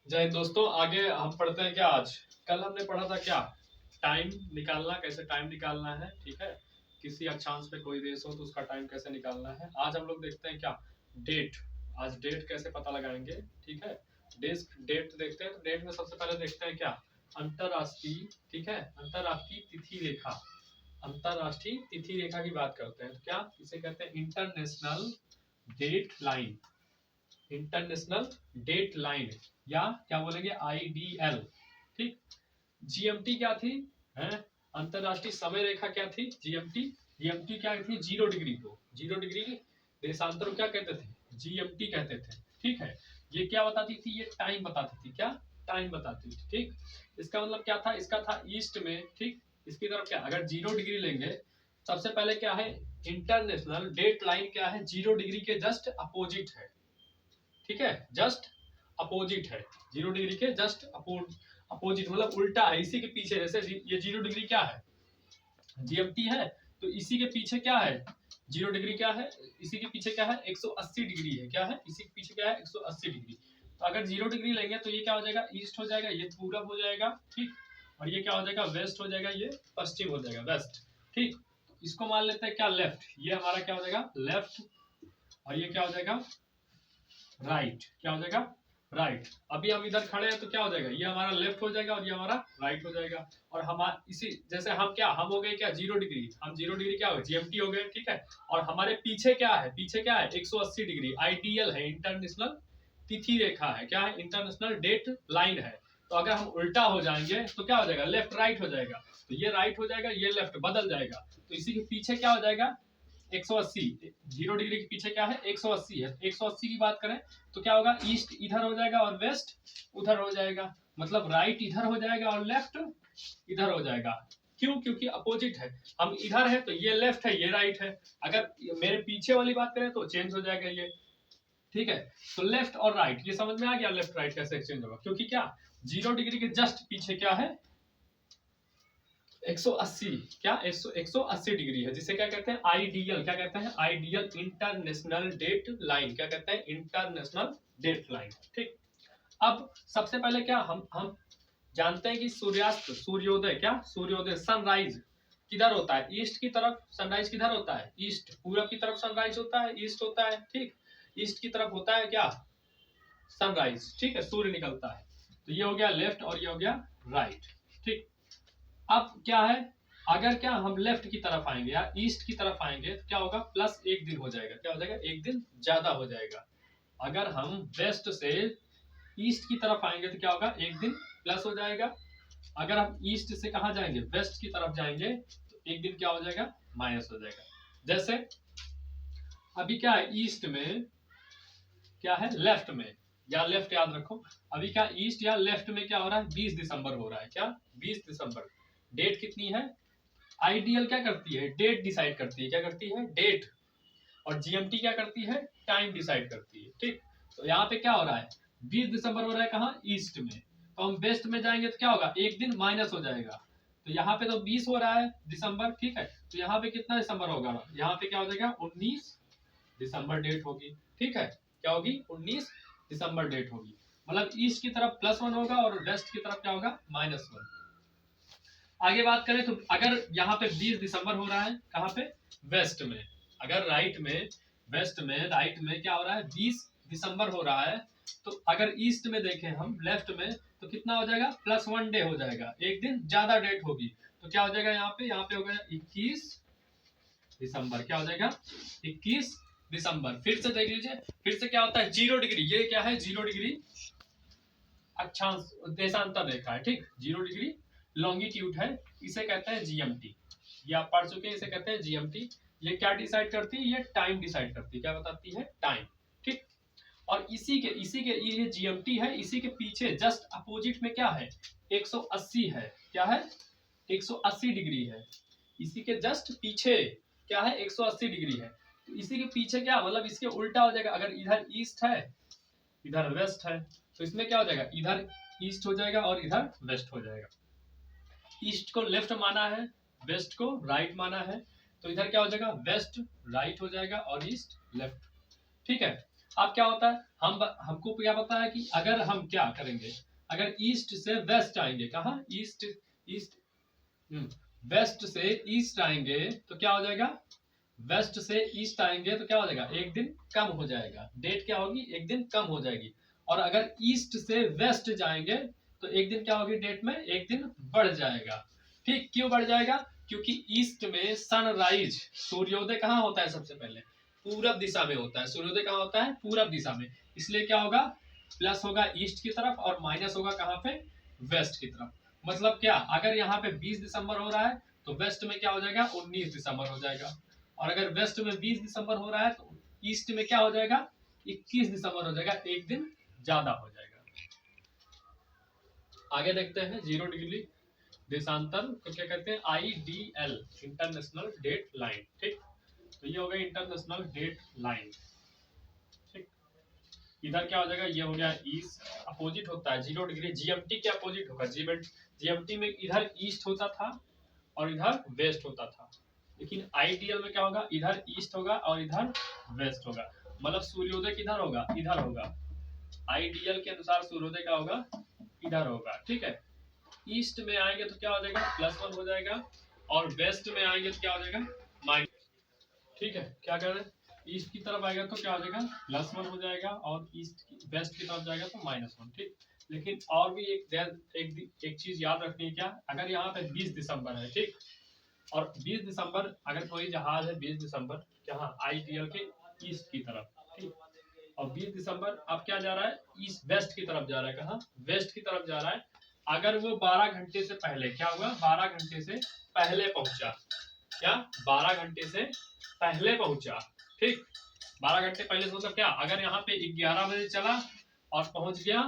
जय हिंद दोस्तों। आगे हम पढ़ते हैं क्या। आज कल हमने पढ़ा था क्या, टाइम निकालना, कैसे टाइम निकालना है। ठीक है, किसी अक्षांश पे कोई रेस हो तो उसका टाइम कैसे निकालना है। आज हम लोग देखते हैं क्या, डेट। आज डेट कैसे पता लगाएंगे। ठीक है, डेट देखते हैं। तो डेट में सबसे पहले देखते हैं क्या, अंतरराष्ट्रीय। ठीक है, अंतरराष्ट्रीय तिथि रेखा। अंतरराष्ट्रीय तिथि रेखा की बात करते हैं तो क्या इसे कहते हैं, international date line. International date line या क्या बोलेंगे, आईडीएल। ठीक, जीएमटी क्या थी है, अंतरराष्ट्रीय समय रेखा क्या थी, जीएमटी। जीएमटी क्या थी, 0 डिग्री को, 0 डिग्री देशांतर को क्या कहते थे, जीएमटी कहते थे। ठीक है, ये क्या बताती थी, ये टाइम बताती थी। क्या टाइम बताती थी। ठीक, इसका मतलब क्या था, इसका था ईस्ट में। ठीक, इसकी तरफ क्या, अगर 0 डिग्री लेंगे, सबसे पहले क्या है, इंटरनेशनल डेट लाइन क्या है, 0 डिग्री के जस्ट अपोजिट है। ठीक है, जस्ट अपोजिट है, 0 डिग्री के जस्ट अपोजिट मतलब उल्टा है, इसी के पीछे। जैसे ये 0 डिग्री क्या है, जीएमटी है, तो इसी के पीछे क्या है, 0 डिग्री क्या है, इसी के पीछे क्या है, 180 डिग्री है। क्या है, इसी के पीछे क्या है, 180 डिग्री। तो अगर 0 डिग्री लेंगे तो ये क्या हो जाएगा, ईस्ट हो जाएगा, ये पूरब हो जाएगा। ठीक, और ये क्या हो जाएगा, वेस्ट हो जाएगा, ये पश्चिम हो जाएगा, वेस्ट। ठीक, इसको मान लेते हैं क्या, लेफ्ट। ये हमारा क्या हो जाएगा, लेफ्ट। और ये क्या हो जाएगा, राइट। क्या हो जाएगा, राइट। अभी हम इधर खड़े हैं तो क्या हो जाएगा, ये हमारा लेफ्ट हो जाएगा और ये हमारा राइट हो जाएगा। और हम इसी जैसे हम क्या, हम हो गए क्या, 0 डिग्री। हम 0 डिग्री क्या हो, जीएमटी हो गए। ठीक है, और हमारे पीछे क्या है, पीछे क्या है, 180 डिग्री आईडीएल है, इंटरनेशनल तिथि रेखा है। क्या है, इंटरनेशनल डेट लाइन है। तो अगर हम उल्टा हो जाएंगे तो क्या हो जाएगा, लेफ्ट राइट हो जाएगा। तो ये राइट हो जाएगा, ये लेफ्ट बदल जाएगा। तो इसी के पीछे क्या हो जाएगा, 180। 0 डिग्री के पीछे क्या है, 180 है। 180 की बात करें तो क्या होगा, ईस्ट इधर हो जाएगा और वेस्ट उधर हो जाएगा। मतलब राइट इधर हो जाएगा और लेफ्ट इधर हो जाएगा। क्यों, क्योंकि अपोजिट है। हम इधर है तो ये लेफ्ट है, ये राइट है। अगर मेरे पीछे वाली बात करें तो चेंज हो जाएगा ये। ठीक है, तो लेफ्ट और राइट ये समझ में आ गया, लेफ्ट राइट कैसे एक्सचेंज होगा। क्योंकि क्या, 0 डिग्री के जस्ट पीछे क्या है, 180। क्या, 180 डिग्री है, जिसे क्या कहते हैं, आईडीएल। क्या कहते हैं, आईडीएल इंटरनेशनल डेट लाइन। क्या कहते हैं, इंटरनेशनल डेट लाइन। ठीक, अब सबसे पहले क्या, हम जानते हैं कि सूर्यास्त, सूर्योदय, क्या सूर्योदय, सनराइज किधर होता है, ईस्ट की तरफ। सनराइज किधर होता है, ईस्ट। पूरब की तरफ सनराइज होता है, ईस्ट होता है। ठीक, ईस्ट की तरफ होता है क्या, सनराइज। ठीक है, सूर्य निकलता है। तो ये हो गया लेफ्ट और ये हो गया राइट। ठीक, अब क्या है, अगर क्या हम लेफ्ट की तरफ आएंगे या ईस्ट की तरफ आएंगे तो क्या होगा, +1 दिन हो जाएगा। क्या हो जाएगा, 1 दिन ज्यादा हो जाएगा। अगर हम वेस्ट से ईस्ट की तरफ आएंगे तो क्या होगा, 1 दिन प्लस हो जाएगा। अगर हम ईस्ट से कहा जाएंगे, वेस्ट की तरफ जाएंगे, तो 1 दिन क्या हो जाएगा, माइनस हो जाएगा। जैसे अभी क्या है, ईस्ट में क्या है, लेफ्ट में, या लेफ्ट याद रखो। अभी क्या, ईस्ट या लेफ्ट में क्या हो रहा है, 20 दिसंबर हो रहा है। क्या, 20 दिसंबर। डेट कितनी है, आईडीएल क्या करती है, डेट डिसाइड करती है। क्या करती है, डेट। और जीएमटी क्या करती है, टाइम डिसाइड करती है। ठीक, तो यहाँ पे क्या हो रहा है, 20 दिसंबर हो रहा है कहाँ, ईस्ट में। तो हम वेस्ट में जाएंगे तो क्या होगा, 1 दिन माइनस हो जाएगा। तो यहाँ पे तो 20 हो रहा है दिसंबर। ठीक है, तो यहाँ पे कितना दिसंबर होगा, यहाँ पे क्या हो जाएगा, 19 दिसंबर डेट होगी। ठीक है, क्या होगी, 19 दिसंबर डेट होगी। मतलब ईस्ट की तरफ +1 होगा और वेस्ट की तरफ क्या होगा, -1। आगे बात करें तो अगर यहाँ पे 20 दिसंबर हो रहा है, कहाँ पे, वेस्ट में। अगर राइट में, वेस्ट में, राइट में क्या हो रहा है, 20 दिसंबर हो रहा है, तो अगर ईस्ट में देखें हम, लेफ्ट में, तो कितना हो जाएगा, +1 डे हो जाएगा, 1 दिन ज्यादा डेट होगी। तो क्या हो जाएगा, यहाँ पे हो गया 21 दिसंबर। क्या हो जाएगा, 21 दिसंबर। फिर से देख लीजिए, फिर से क्या होता है, 0 डिग्री। ये क्या है, 0 डिग्री अक्षांश देशांतर रेखा है। ठीक, 0 डिग्री लॉन्गिट्यूड है, इसे कहते हैं जीएमटी। ये आप पढ़ चुके हैं, इसे कहते हैं जीएमटी। ये क्या डिसाइड करती है, ये टाइम डिसाइड करती है। क्या बताती है, टाइम। ठीक, और इसी के ये जीएमटी है, इसी के पीछे जस्ट अपोजिट में क्या है, 180 है। क्या है, 180 डिग्री है। इसी के जस्ट पीछे क्या है, 180 डिग्री है। तो इसी के पीछे क्या, मतलब इसके उल्टा हो जाएगा। अगर इधर ईस्ट है, इधर वेस्ट है, तो इसमें क्या हो जाएगा, इधर ईस्ट हो जाएगा और इधर वेस्ट हो जाएगा। ईस्ट को लेफ्ट माना है, वेस्ट को राइट माना है, तो इधर क्या हो जाएगा, वेस्ट राइट हो जाएगा और ईस्ट लेफ्ट। ठीक है, अब क्या होता है, हमको क्या पता है कि अगर हम क्या करेंगे, अगर ईस्ट से वेस्ट आएंगे, कहा ईस्ट, ईस्ट वेस्ट से ईस्ट आएंगे तो क्या हो जाएगा, वेस्ट से ईस्ट आएंगे तो क्या हो जाएगा, एक दिन कम हो जाएगा, डेट क्या होगी, एक दिन कम हो जाएगी। और अगर ईस्ट से वेस्ट जाएंगे तो एक दिन क्या होगी, डेट में एक दिन बढ़ जाएगा। ठीक, क्यों बढ़ जाएगा, क्योंकि ईस्ट में सनराइज, सूर्योदय कहाँ होता है, सबसे पहले पूरब दिशा में होता है। सूर्योदय कहाँ होता है, पूरब दिशा में। इसलिए क्या होगा, प्लस होगा ईस्ट की तरफ और माइनस होगा कहाँ पे, वेस्ट की तरफ। मतलब क्या, अगर यहाँ पे 20 दिसंबर हो रहा है तो वेस्ट में क्या हो जाएगा, 19 दिसंबर हो जाएगा। और अगर वेस्ट में 20 दिसंबर हो रहा है तो ईस्ट में क्या हो जाएगा, 21 दिसंबर हो जाएगा, एक दिन ज्यादा हो जाएगा। आगे देखते हैं, 0 डिग्री देशांतर को क्या कहते हैं, IDL, इंटरनेशनल डेट लाइन। ठीक, तो ये हो गया इंटरनेशनल डेट लाइन। ठीक, इधर क्या हो जाएगा, ये हो गया ईस्ट, अपोजिट होता है 0 डिग्री, GMT के अपोजिट होगा। GMT में इधर ईस्ट होता था और इधर वेस्ट होता था, लेकिन आईडीएल में क्या होगा, इधर ईस्ट होगा और इधर वेस्ट होगा। मतलब सूर्योदय किधर होगा, इधर होगा। आईडीएल के अनुसार सूर्योदय का होगा, इधर होगा। ठीक है, ईस्ट में आएंगे तो क्या हो जाएगा, +1 हो जाएगा, और वेस्ट में आएंगे तो क्या हो जाएगा, माइनस। ठीक है, क्या कर रहे हैं, ईस्ट की तरफ आएगा तो क्या हो जाएगा, +1 हो जाएगा, और वेस्ट की तरफ जाएगा तो -1। ठीक, लेकिन और भी एक चीज याद रखनी है, क्या, अगर यहाँ पे 20 दिसंबर है, ठीक, और 20 दिसंबर अगर कोई जहाज है 20 दिसंबर यहाँ आईटीएल के ईस्ट की तरफ, ठीक, और 20 दिसंबर अब क्या जा रहा है, ईस्ट वेस्ट की तरफ जा रहा है, कहाँ, वेस्ट की तरफ जा रहा है। अगर वो 12 घंटे से पहले, क्या हुआ, 12 घंटे से पहले पहुंचा, क्या, 12 घंटे से पहले पहुंचा। ठीक, 12 घंटे पहले से मतलब क्या, अगर यहाँ पे 11 बजे चला और पहुंच गया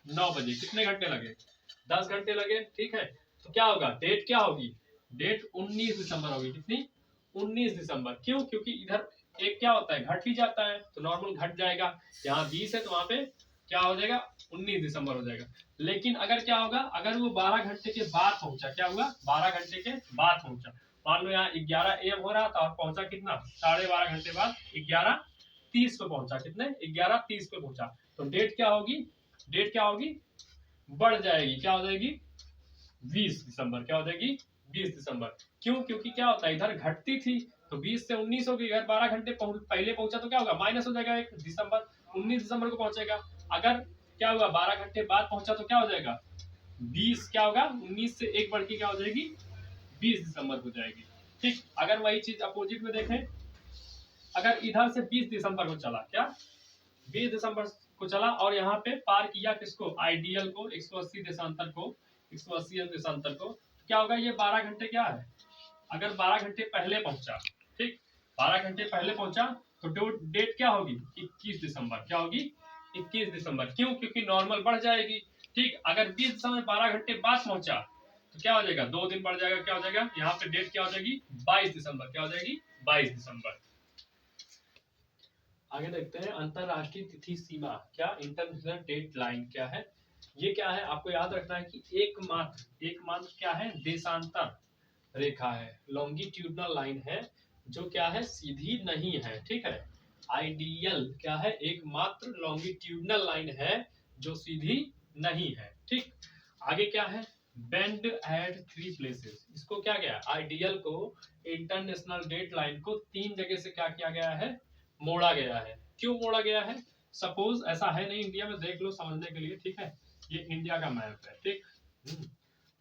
9 बजे, कितने घंटे लगे, 10 घंटे लगे। ठीक है, तो क्या होगा, डेट क्या होगी, डेट 19 दिसंबर होगी। कितनी, 19 दिसंबर। क्यों, क्योंकि इधर एक क्या होता है, घट ही जाता है, तो नॉर्मल घट जाएगा। यहाँ 20 है तो वहां पे क्या हो जाएगा, 19 दिसंबर हो जाएगा। लेकिन अगर क्या होगा, अगर वो 12 घंटे के बाद पहुंचा, क्या हुआ, 12 घंटे के बाद पहुंचा, मान लो यहाँ 11 AM हो रहा था और पहुंचा कितना, 12.5 घंटे बाद 11:30 पे पहुंचा, कितने, 11:30 पे पहुंचा, तो डेट क्या होगी, डेट क्या होगी, बढ़ जाएगी, क्या हो जाएगी, 20 दिसंबर, क्या हो जाएगी, 20 दिसंबर। क्यों, क्योंकि क्या होता है, इधर घटती थी तो 20 से 19 होगी, अगर 12 घंटे पहले पहुंचा तो क्या होगा, माइनस हो जाएगा 1 दिसंबर, 19 दिसंबर को पहुंचेगा। अगर क्या होगा, 12 घंटे बाद पहुंचा तो क्या हो जाएगा, 20 क्या होगा, 19 से 1 बढ़ के क्या हो जाएगी, 20 दिसंबर हो जाएगी। ठीक, अगर वही चीज अपोजिट में देखें, अगर इधर से 20 दिसंबर को चला, क्या, 20 दिसंबर को चला और यहाँ पे पार किया किसको, आईडीएल को, 180 देशांतर को, 180 देशांतर को, तो क्या होगा, ये 12 घंटे क्या है, अगर 12 घंटे पहले पहुंचा, ठीक, 12 घंटे पहले पहुंचा तो डेट क्या होगी, 21 दिसंबर, क्या होगी, 21 दिसंबर। क्यों, क्योंकि नॉर्मल बढ़ जाएगी। ठीक, अगर 20 दिसंबर 12 घंटे बाद पहुंचा तो क्या हो जाएगा, 2 दिन बढ़ जाएगा, क्या हो जाएगा, यहाँ पे डेट क्या हो जाएगी, 22 दिसंबर, क्या हो जाएगी, 22 दिसंबर। आगे देखते हैं, अंतरराष्ट्रीय तिथि सीमा, क्या, इंटरनेशनल डेट लाइन क्या है, ये क्या है, आपको याद रखना है कि एकमात्र क्या है, देशांतर रेखा है, लॉन्गिट्यूडनल लाइन है, जो क्या है, सीधी नहीं है। ठीक है, आईडीएल क्या है, एकमात्र लॉन्गिट्यूडनल लाइन है जो सीधी नहीं है। ठीक, आगे क्या है, बेंड एट 3 प्लेसेस, इसको क्या गया, आईडीएल को, इंटरनेशनल डेट लाइन को 3 जगह से क्या किया गया है, मोड़ा गया है। क्यों मोड़ा गया है, सपोज ऐसा है नहीं इंडिया में, देख लो समझने के लिए। ठीक है, ये इंडिया का मैप है। ठीक,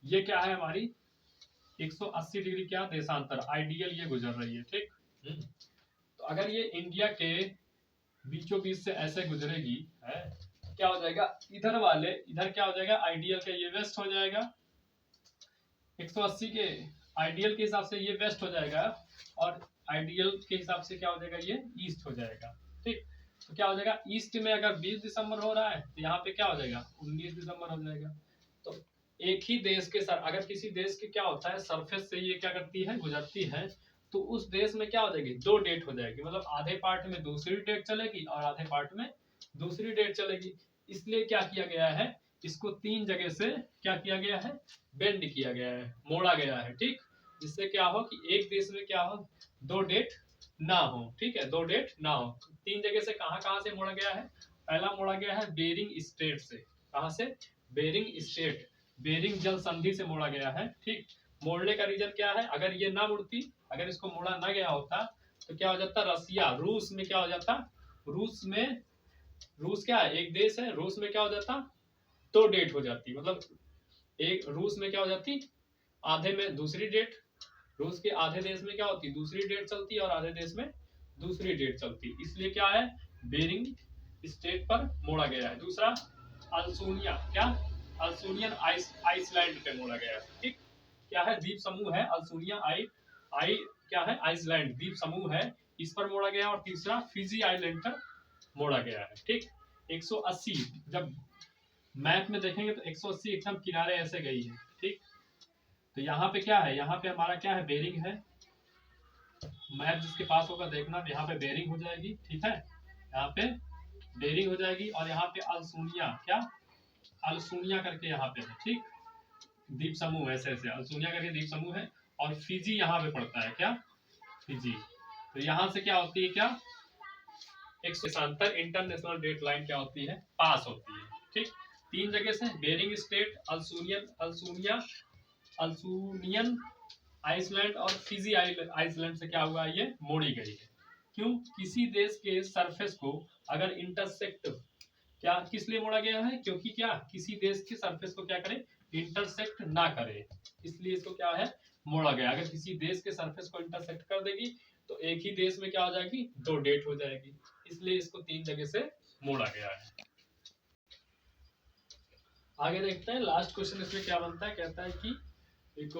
ये क्या है, हमारी 180 डिग्री क्या, देशांतर, आईडीएल ये गुजर रही है। ठीक, तो अगर ये इंडिया के बीचों बीच से ऐसे गुजरेगी है, क्या हो जाएगा, इधर क्या हो जाएगा, आईडीएल का ये वेस्ट हो जाएगा, 180 के आईडीएल के हिसाब से ये वेस्ट हो जाएगा, और आईडीएल के हिसाब से क्या हो जाएगा, ये ईस्ट हो जाएगा। ठीक, तो क्या हो जाएगा, ईस्ट में अगर 20 दिसंबर हो रहा है तो यहाँ पे क्या हो जाएगा, 19 दिसंबर हो जाएगा। तो एक ही देश के सर, अगर किसी देश के क्या होता है, सरफेस से ये क्या करती है, गुजरती है, तो उस देश में क्या हो जाएगी, 2 डेट हो जाएगी, मतलब आधे पार्ट में दूसरी डेट चलेगी और आधे पार्ट में दूसरी डेट चलेगी। इसलिए क्या किया गया है, इसको 3 जगह से क्या किया गया है, बेंड किया गया है, मोड़ा गया है। ठीक, जिससे क्या हो कि एक देश में क्या हो, 2 डेट ना हो, ठीक है, 2 डेट ना हो। 3 जगह से कहां कहां से मोड़ा गया है? पहला मोड़ा गया है बेरिंग स्ट्रेट से। कहां से? बेरिंग स्ट्रेट, बेरिंग जल संधि से मोड़ा गया है। ठीक, मोड़ने का रीजन क्या है? अगर ये ना मुड़ती, अगर इसको मोड़ा ना गया होता तो क्या हो जाता? रसिया, रूस में क्या हो जाता? रूस में, रूस क्या है? एक देश है, रूस में क्या हो जाता? 2 डेट हो जाती, मतलब एक रूस में क्या हो जाती? आधे में दूसरी डेट, रूस के आधे देश में क्या होती? दूसरी डेट चलती और आधे देश में दूसरी डेट चलती। इसलिए क्या है? बेरिंग स्ट्रेट पर मोड़ा गया है। दूसरा अल्सुनिया, क्या? अल्सुनियन आइसलैंड पे मोड़ा गया है। ठीक, क्या है? द्वीप समूह है अल्सुनिया आई क्या है? आइसलैंड द्वीप समूह है, इस पर मोड़ा गया। और तीसरा फिजी आइलैंड पर मोड़ा गया है। ठीक, 180, जब मैप में देखेंगे तो 180 एकदम किनारे ऐसे गई है। ठीक, तो यहाँ पे क्या है? यहाँ पे हमारा क्या है? बेरिंग है। मैप जिसके पास होगा देखना, यहाँ पे बेरिंग हो जाएगी। ठीक है, यहाँ पे बेरिंग हो जाएगी और यहाँ पे अल्सुनिया, क्या? अल्सुनिया करके यहाँ पे है। ठीक, द्वीप समूह ऐसे ऐसे अल्सुनिया करके द्वीप समूह है। और फिजी यहाँ पे पड़ता है, क्या? फिजी। तो यहाँ से क्या होती है? क्या? एक देशांतर इंटरनेशनल डेट लाइन क्या होती है? पास होती है। ठीक, 3 जगह से बेरिंग स्ट्रेट, अल्सुनिया, अल्सुनियन आइसलैंड और फिजी आइसलैंड से क्या हुआ? ये मोड़ी गई है। क्यों? किसी देश के सरफेस को अगर इंटरसेक्ट, क्या किस लिए मोड़ा गया है? क्योंकि क्या? किसी देश के सरफेस को क्या करे? इंटरसेक्ट ना करे, इसलिए इसको क्या है? मोड़ा गया। अगर किसी देश के सरफेस को इंटरसेक्ट कर देगी तो एक ही देश में क्या हो जाएगी? 2 डेट हो जाएगी, इसलिए इसको 3 जगह से मोड़ा गया है। आगे देखते हैं लास्ट क्वेश्चन इसमें क्या बनता है। कहता है कि एक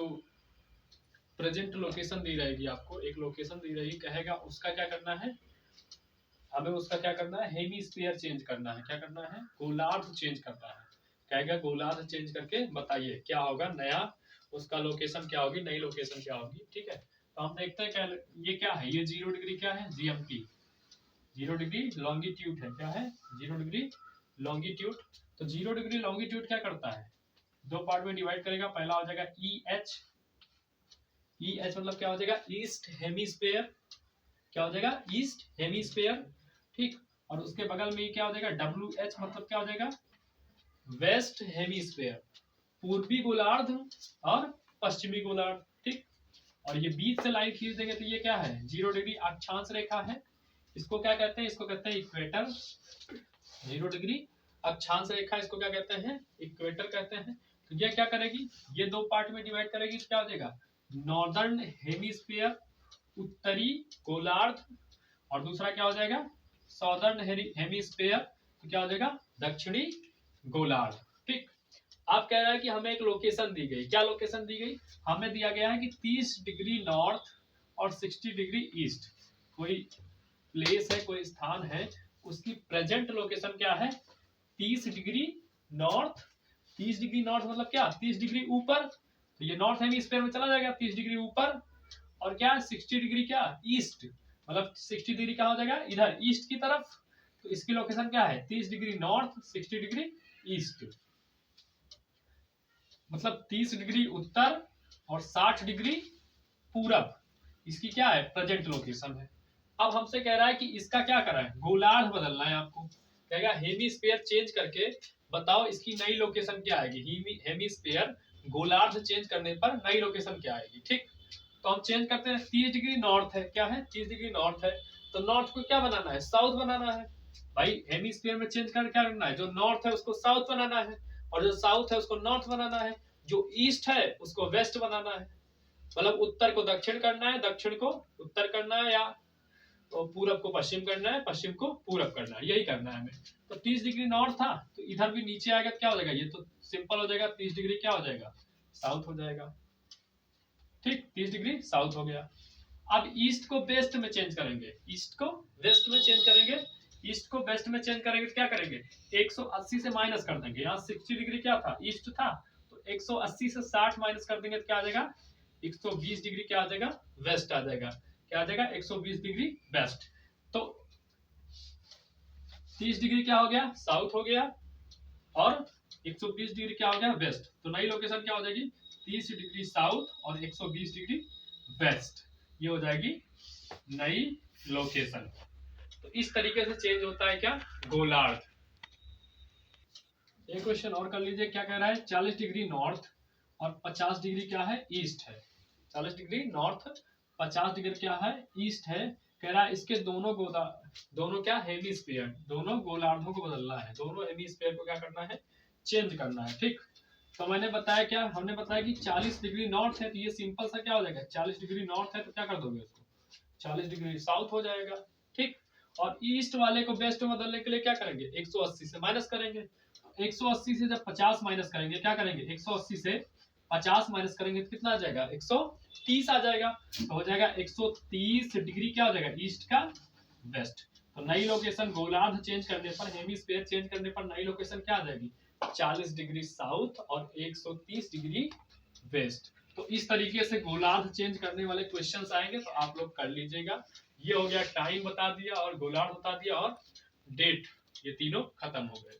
प्रेजेंट लोकेशन दी रहेगी आपको, एक लोकेशन दी रहेगी, कहेगा उसका क्या करना है? हमें उसका क्या करना है? हेमिस्फीयर चेंज करना है। क्या करना है? गोलार्ध चेंज करना है। कहेगा गोलार्ध चेंज करके बताइए क्या होगा नया, उसका लोकेशन क्या होगी, नई लोकेशन क्या होगी। ठीक है, तो हम देखते हैं क्या ये क्या है? ये 0 डिग्री क्या है? जीएमटी, 0 डिग्री लॉन्गिट्यूड है। क्या है? 0 डिग्री लॉन्गिट्यूड। तो 0 डिग्री लॉन्गिट्यूड क्या करता है? 2 पार्ट में डिवाइड करेगा। पहला हो जाएगा EH, EH मतलब क्या हो जाएगा? East hemisphere. क्या हो जाएगा? East hemisphere. ठीक, और उसके बगल में क्या हो जाएगा? WH मतलब क्या हो जाएगा? वेस्ट हेमिस्फीयर, पूर्वी गोलार्ध और पश्चिमी गोलार्ध। ठीक, और ये बीच से लाइन खींच देंगे तो ये क्या है? 0 डिग्री अक्षांश रेखा है। इसको क्या कहते हैं? इसको कहते हैं इक्वेटर। 0 डिग्री अक्षांश रेखा, इसको क्या कहते हैं? इक्वेटर कहते हैं। तो ये क्या करेगी? ये 2 पार्ट में डिवाइड करेगी तो क्या हो जाएगा? नॉर्दर्न हेमिस्फीयर, उत्तरी गोलार्ध, और दूसरा क्या हो जाएगा? साउदर्न हेमिस्फीयर, तो क्या हो जाएगा? दक्षिणी गोलार्ध। ठीक, आप कह रहा है कि हमें एक लोकेशन दी गई। क्या लोकेशन दी गई? हमें दिया गया है कि 30 डिग्री नॉर्थ और 60 डिग्री ईस्ट कोई प्लेस है, कोई स्थान है, उसकी प्रेजेंट लोकेशन क्या है? 30 डिग्री नॉर्थ, 30 डिग्री नॉर्थ मतलब क्या? 30 डिग्री ऊपर, तो ये नॉर्थ हेमिस्फीयर में चला जाएगा 30 डिग्री ऊपर। और क्या? 60 डिग्री क्या? ईस्ट, मतलब 60 डिग्री क्या हो जाएगा? इधर ईस्ट की तरफ। तो इसकी लोकेशन क्या है? 30 डिग्री नॉर्थ, 60 डिग्री ईस्ट, मतलब 30 डिग्री उत्तर और 60 डिग्री पूरब, इसकी क्या है? प्रेजेंट लोकेशन है। अब हमसे कह रहा है कि इसका क्या करा है? गोलार्ध बदलना है आपको। कहेगा हेमिस्फीयर चेंज करके बताओ इसकी नई लोकेशन क्या आएगी। हेमिस्फीयर गोलार्ध चेंज करने पर नई लोकेशन क्या आएगी। ठीक, तो हम चेंज करते हैं। 30 डिग्री नॉर्थ है, क्या है? 30 डिग्री नॉर्थ है, तो नॉर्थ को क्या बनाना है? साउथ बनाना है। भाई हेमिस्फीयर में चेंज कर क्या करना है? जो नॉर्थ है उसको साउथ बनाना है, और जो साउथ है उसको नॉर्थ बनाना है, जो ईस्ट है उसको वेस्ट बनाना है। मतलब उत्तर को दक्षिण करना है, दक्षिण को उत्तर करना है, या तो पूरब को पश्चिम करना है, पश्चिम को पूरब करना है, यही करना है हमें। तो 30 डिग्री नॉर्थ था, तो इधर भी नीचे आएगा तो क्या हो जाएगा? ये तो सिंपल हो जाएगा, 30 डिग्री क्या हो जाएगा? साउथ हो जाएगा। ठीक, 30 डिग्री साउथ हो गया। अब ईस्ट को वेस्ट में चेंज करेंगे, ईस्ट को वेस्ट में चेंज करेंगे। ईस्ट को वेस्ट में चेंज करेंगे तो क्या करेंगे? 180 से माइनस कर देंगे। यहाँ 60 डिग्री क्या था? ईस्ट था, तो 180 से 60 माइनस कर देंगे तो क्या आ जाएगा? 120 डिग्री क्या आ जाएगा? वेस्ट आ जाएगा। क्या आ जाएगा? 120 डिग्री वेस्ट। तो 30 डिग्री क्या हो गया? साउथ हो गया, और 120 डिग्री क्या हो गया? वेस्ट। तो नई लोकेशन क्या हो जाएगी? 30 डिग्री साउथ और 120 डिग्री वेस्ट, ये हो जाएगी नई लोकेशन। तो इस तरीके से चेंज होता है क्या, गोलार्ध। एक क्वेश्चन और कर लीजिए, क्या कह रहा है, 40 डिग्री नॉर्थ और 50 डिग्री क्या है, ईस्ट है। 40 डिग्री नॉर्थ, 50 डिग्री क्या है, ईस्ट है। कह रहा है इसके दोनों क्या, हेमिस्फीयर, दोनों गोलार्धों को बदलना है, दोनों हेमिस्फीयर को क्या करना है, चेंज करना है। ठीक, तो मैंने बताया क्या, हमने बताया कि 40 डिग्री नॉर्थ है, तो ये सिंपल सा क्या हो जाएगा, 40 डिग्री नॉर्थ है तो क्या कर दोगे उसको, 40 डिग्री साउथ हो जाएगा। ठीक, और ईस्ट वाले को वेस्ट में बदलने के लिए क्या करेंगे, 180 से माइनस करेंगे। 180 से जब 50 माइनस करेंगे, क्या करेंगे, 180 से 50 माइनस करेंगे तो कितना आ जाएगा, 130 आ जाएगा। तो हो जाएगा 130 डिग्री क्या हो जाएगा, ईस्ट का वेस्ट। तो नई लोकेशन गोलार्ध चेंज करने पर, हेमिस्फीयर चेंज करने पर नई लोकेशन क्या आ जाएगी, 40 डिग्री साउथ और 130 डिग्री वेस्ट। तो इस तरीके से गोलार्ध चेंज करने वाले क्वेश्चंस आएंगे, तो आप लोग कर लीजिएगा। ये हो गया, टाइम बता दिया और गोलार्ध बता दिया और डेट, ये तीनों खत्म हो गए।